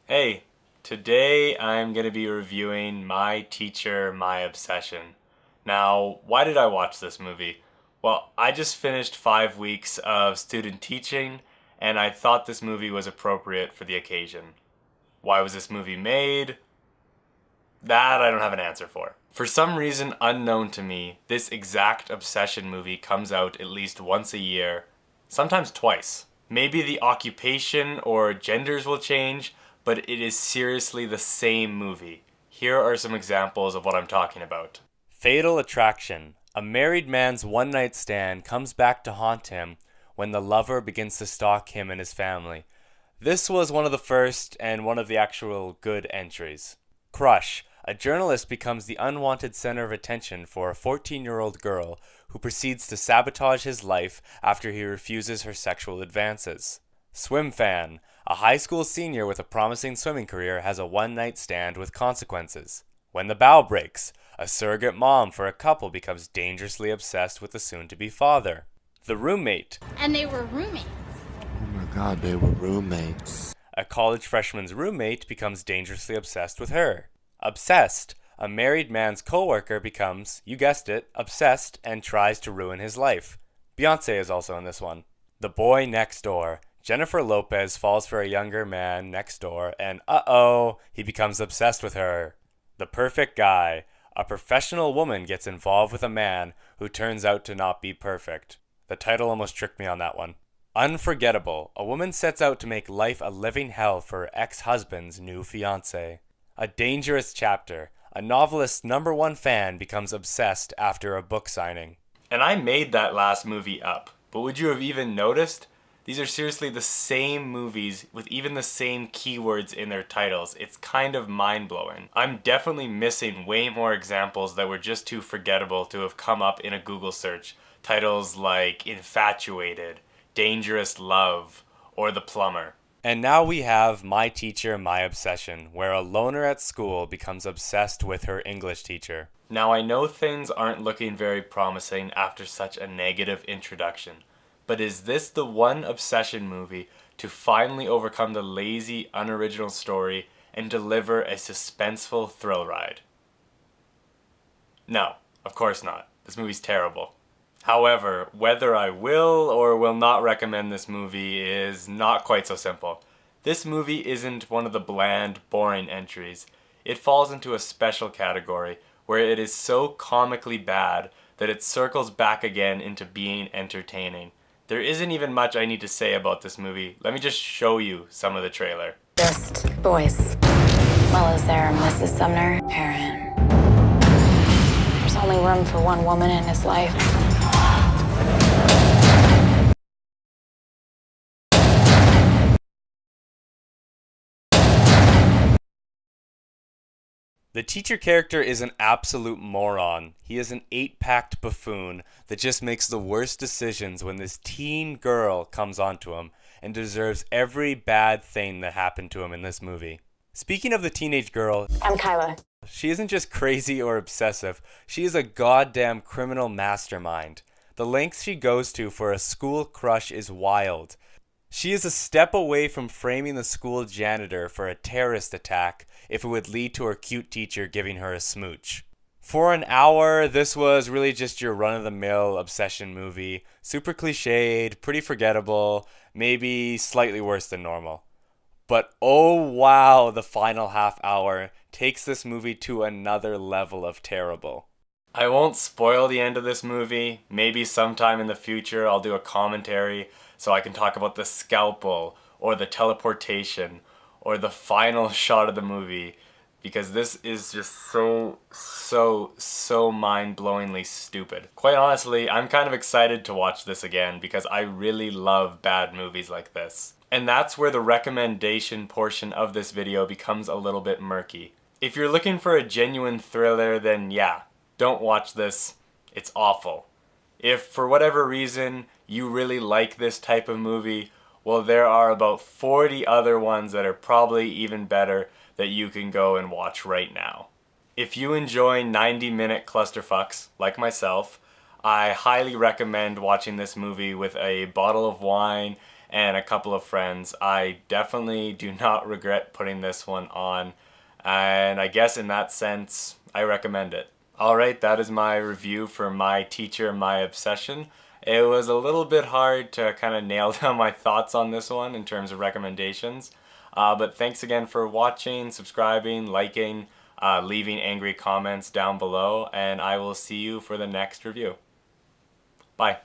Hey, today I'm going to be reviewing My Teacher, My Obsession. Now, why did I watch this movie? Well, I just finished 5 weeks of student teaching, and I thought this movie was appropriate for the occasion. Why was this movie made? That I don't have an answer for. For some reason unknown to me, this exact obsession movie comes out at least once a year, sometimes twice. Maybe the occupation or genders will change, but it is seriously the same movie. Here are some examples of what I'm talking about. Fatal Attraction. A married man's one night stand comes back to haunt him when the lover begins to stalk him and his family. This was one of the first and one of the actual good entries. Crush. A journalist becomes the unwanted center of attention for a 14-year-old girl who proceeds to sabotage his life after he refuses her sexual advances. Swim Fan. A high school senior with a promising swimming career has a one-night stand with consequences. When the Bow Breaks. A surrogate mom for a couple becomes dangerously obsessed with the soon-to-be father. The Roommate. And they were roommates. Oh my god, they were roommates. A college freshman's roommate becomes dangerously obsessed with her. Obsessed. A married man's coworker becomes, you guessed it, obsessed and tries to ruin his life. Beyonce is also in this one. The Boy Next Door. Jennifer Lopez falls for a younger man next door and he becomes obsessed with her. The Perfect Guy. A professional woman gets involved with a man who turns out to not be perfect. The title almost tricked me on that one. Unforgettable. A woman sets out to make life a living hell for her ex-husband's new fiancé. A Dangerous Chapter. A novelist's #1 fan becomes obsessed after a book signing. And I made that last movie up, but would you have even noticed? These are seriously the same movies with even the same keywords in their titles. It's kind of mind-blowing. I'm definitely missing way more examples that were just too forgettable to have come up in a Google search. Titles like Infatuated, Dangerous Love, or The Plumber. And now we have My Teacher, My Obsession, where a loner at school becomes obsessed with her English teacher. Now I know things aren't looking very promising after such a negative introduction, but is this the one obsession movie to finally overcome the lazy, unoriginal story and deliver a suspenseful thrill ride? No, of course not. This movie's terrible. However, whether I will or will not recommend this movie is not quite so simple. This movie isn't one of the bland, boring entries. It falls into a special category where it is so comically bad that it circles back again into being entertaining. There isn't even much I need to say about this movie. Let me just show you some of the trailer. Just boys. Well, is there Mrs. Sumner? Aaron. There's only room for one woman in his life. The teacher character is an absolute moron. He is an 8-packed buffoon that just makes the worst decisions when this teen girl comes onto him and deserves every bad thing that happened to him in this movie. Speaking of the teenage girl, I'm Kyla. she isn't just crazy or obsessive, she is a goddamn criminal mastermind. The lengths she goes to for a school crush is wild. She is a step away from framing the school janitor for a terrorist attack if it would lead to her cute teacher giving her a smooch. For an hour, this was really just your run-of-the-mill obsession movie. Super cliched, pretty forgettable, maybe slightly worse than normal. But oh wow, the final half hour takes this movie to another level of terrible. I won't spoil the end of this movie. Maybe sometime in the future I'll do a commentary so I can talk about the scalpel or the teleportation or the final shot of the movie, because this is just so mind-blowingly stupid. Quite honestly, I'm kind of excited to watch this again because I really love bad movies like this. And that's where the recommendation portion of this video becomes a little bit murky. If you're looking for a genuine thriller, then yeah, don't watch this. It's awful. If for whatever reason you really like this type of movie, well, there are about 40 other ones that are probably even better that you can go and watch right now. If you enjoy 90-minute clusterfucks, like myself, I highly recommend watching this movie with a bottle of wine and a couple of friends. I definitely do not regret putting this one on, and I guess in that sense, I recommend it. Alright, that is my review for My Teacher, My Obsession. It was a little bit hard to kind of nail down my thoughts on this one in terms of recommendations. But thanks again for watching, subscribing, liking, leaving angry comments down below, and I will see you for the next review. Bye.